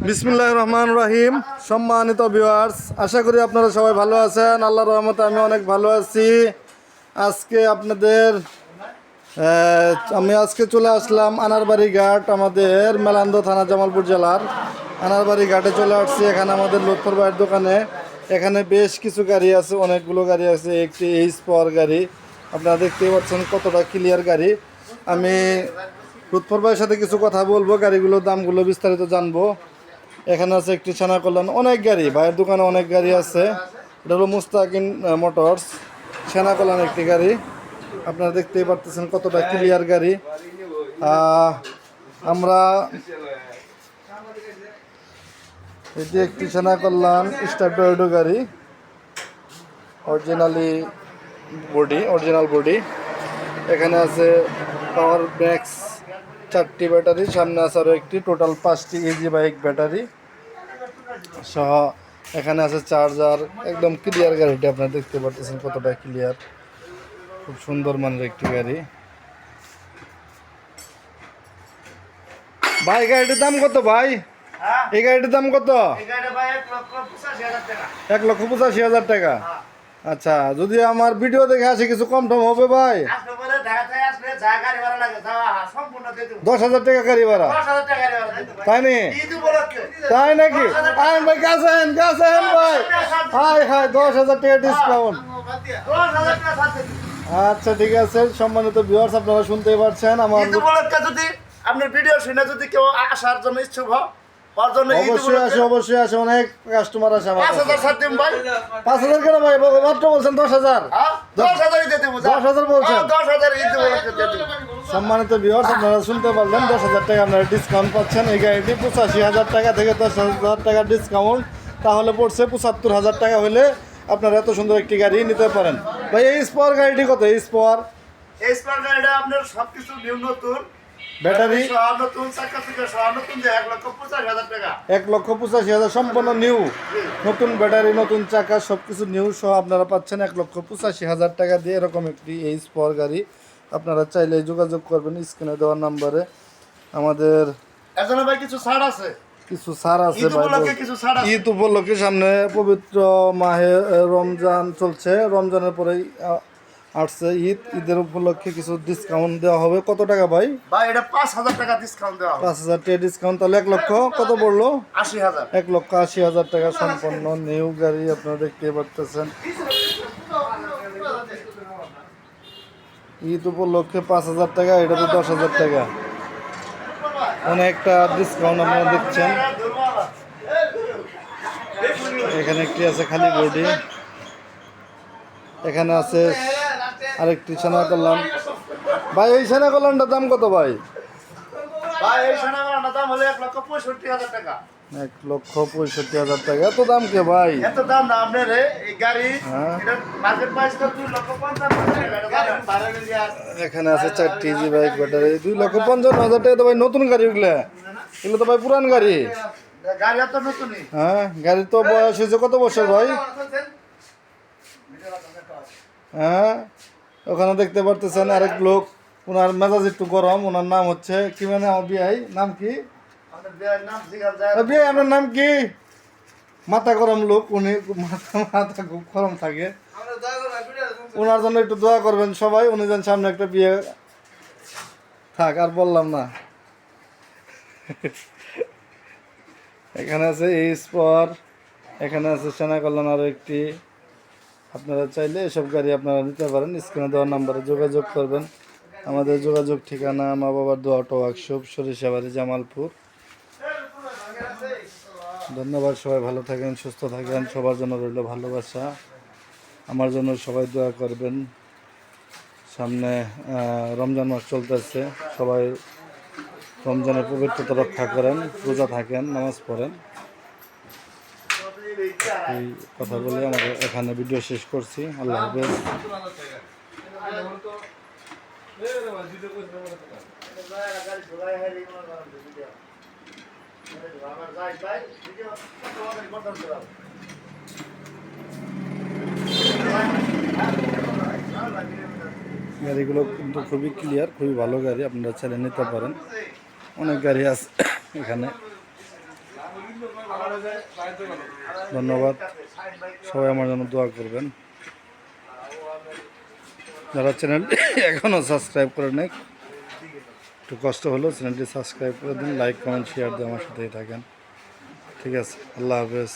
বিসমিল্লাহির রহমানির রহিম। সম্মানিত ভিউয়ার্স, আশা করি আপনারা সবাই ভালো আছেন। আল্লাহর রহমতে আমি অনেক ভালো আছি। আজকে আপনাদের আমি চলে আসলাম আনারবাড়ি ঘাট, আমাদের মেলান্দ থানা, জামালপুর জেলার আনারবাড়ি ঘাটে চলে আসছি। এখানে আমাদের লুৎফর ভাইয়ের দোকানে এখানে বেশ কিছু গাড়ি আছে, অনেকগুলো গাড়ি আছে। একটি এইচ পাওয়ার গাড়ি, আপনারা দেখতেই পাচ্ছেন কতটা ক্লিয়ার গাড়ি। আমি লুৎফর ভাইয়ের সাথে কিছু কথা বলবো, গাড়িগুলোর দামগুলো বিস্তারিত জানবো। এখানে আছে একটি ছানা কল্যাণ, অনেক গাড়ি, ভাইয়ের দোকানে অনেক গাড়ি আছে। এটা হলো মুস্তাকিন মোটরস, ছানা কল্যাণ একটি গাড়ি। আপনারা দেখতেই পারতেছেন কতটা ক্লিয়ার গাড়ি। আমরা এটি একটি ছানা কল্যাণ স্টার্ট গাড়ি, অরিজিনাল বডি। এখানে আছে পাওয়ার ব্যাক্স 4টি ব্যাটারি, সামনে আছে আরও একটি, টোটাল 5টি ইজি বাইক ব্যাটারি সহ। এখানে আছে চার্জার, একদম ক্লিয়ার গাড়িটি আপনারা দেখতে পাচ্ছেন কতটা ক্লিয়ার, খুব সুন্দর মানের একটি গাড়ি। ভাই গাড়িটির দাম কত ভাই? এই গাড়িটির দাম কত? 1,85,000 টাকা। আচ্ছা, যদি আমার ভিডিও দেখে আসে কিছু কম টম হবে ভাই? 10,000 টাকা গাড়ি ভাড়া, তাই নি? তাই নাকি? ভাই কাছেন ভাই, হাই 10,000 টাকা ডিসকাউন্ট। আচ্ছা ঠিক আছে, সম্মানিত ভিউয়ার্স, আপনারা শুনতেই পারছেন। আমার যদি আপনার ভিডিও শুনে যদি কেউ আসার জন্য ইচ্ছুক হয়, অবশ্যই আসে, অনেক কাস্টমার আসে আমার। 5,000 ছাড় দিন ভাই। 5,000 কেন ভাই? মাত্র বলছেন 10,000। 10,000 দিয়ে দেবো। 10,000 বলছেন? 10,000 ঈদ উপলক্ষে দিয়ে দেবো। সম্মানিত ভিউয়ার্স, আপনারা শুনতে পারলেন, 10,000 টাকা আপনারা ডিসকাউন্ট পাচ্ছেন। এই গাড়িটি 85,000 টাকা থেকে 10,000 টাকা ডিসকাউন্ট, তাহলে পড়ছে 75,000 টাকা। হলে আপনারা এত সুন্দর একটি গাড়ি নিতে পারেন। ভাই এই স্পাওয়ার গাড়িটি কত? এই স্পাওয়ার গাড়িটা আপনার সবকিছু নিউ নতুন, ব্যাটারি নতুন, চাকা থেকে নতুন, 1,85,000 টাকা। 1,85,000 সম্পূর্ণ নিউ, নতুন ব্যাটারি, নতুন চাকা, সবকিছু নিউ সহ আপনারা পাচ্ছেন 1,85,000 টাকা দিয়ে এরকম একটি এইচ পাওয়ার গাড়ি। আপনারা চাইলে যোগাযোগ করবেন স্ক্রিনে দেওয়ার নাম্বারে। আমাদের এজন্য ভাই কিছু ছাড় আছে, কিছু ছাড় আছে ভাই। ঈদ উপলক্ষে সামনে পবিত্র মাহে রমজান চলছে, রমজানের পরেই আসছে ঈদ। ঈদের উপলক্ষে কিছু ডিসকাউন্ট দেওয়া হবে। কত টাকা ভাই? এটা 5,000 টাকা ডিসকাউন্ট দেওয়া হবে। 5,000 টাকা ডিসকাউন্ট, তাহলে 1 লক্ষ কত পড়লো? 80,000। 1,80,000 টাকা সম্পন্ন নিউ গাড়ি, আপনারা দেখতে পাচ্ছেন। ঈদ উপলক্ষে 5,000 টাকা, এটা তো 10,000 টাকা, অনেকটা ডিসকাউন্ট আপনারা দেখছেন। এখানে একটি আছে খালি বডি, এখানে আছে আরেকটি ছানা কল্যাণ। ভাই এই ছানা কল্যাণটার দাম কত ভাই? এই ছানা কল্যাণটার দাম হলো 1,65,000 টাকা। 1,65,000 টাকা, এত দাম কে ভাই? এত দাম না আপনার এই গাড়ি, এটা মার্কেট প্রাইস তো 2,50,000 টাকা। এখানে আছে 4টি ইজি বাইক ব্যাটারি, 2,55,000 টাকা। তো ভাই নতুন গাড়ি এগুলো তো ভাই পুরান গাড়ি। গাড়ি তো নতুনই। হ্যাঁ, গাড়ির তো বয়স হয়েছে কত বছর ভাই? হ্যাঁ, ওখানে দেখতে পারতেছেন আরেক লোক, ওনার মেজাজ একটু গরম। ওনার নাম হচ্ছে কি, মানে আমার বিআই নাম কি? বিআই আপনার নাম কি? মাথা গরম লোক উনি, মাথা খুব গরম থাকে। ওনার জন্য একটু দোয়া করবেন সবাই, উনি যেন সামনে একটা বিয়ে থাক। আর বললাম না। এখানে আছে এইচ পাওয়ার, এখানে আছে সেনা কল্যাণ আরও একটি। আপনারা চাইলে এসব গাড়ি আপনারা নিতে পারেন। স্ক্রিনে দেওয়ার নাম্বারে যোগাযোগ করবেন। আমাদের যোগাযোগ ঠিকানা মা বাবার দোয়া অটো ওয়ার্কশপ, সরিষাবাড়ি, জামালপুর। ধন্যবাদ, সবাই ভালো থাকেন, সুস্থ থাকেন। সবার জন্য রইল ভালোবাসা, আমার জন্য সবাই দোয়া করবেন। সামনে রমজান মাস চলতেছে, সবাই রমজানের পবিত্রতা রক্ষা করেন, রোজা থাকেন, নামাজ পড়েন। এই কথা বলে আমাদের এখানে ভিডিও শেষ করছি। আল্লাহ হাফেজ। গাড়িগুলো কিন্তু খুবই ক্লিয়ার, খুবই ভালো গাড়ি, আপনারা চাইলে নিতে পারেন। অনেক গাড়ি আছে। এখানে। ধন্যবাদ, সবাই আমার জন্য দোয়া করবেন। যারা চ্যানেলটি এখনও সাবস্ক্রাইব করে নেই, একটু কষ্ট হলো, চ্যানেলটি সাবস্ক্রাইব করে দিন, লাইক কমেন্ট শেয়ার দিয়ে আমার সাথেই থাকেন। ঠিক আছে, আল্লাহ হাফেজ।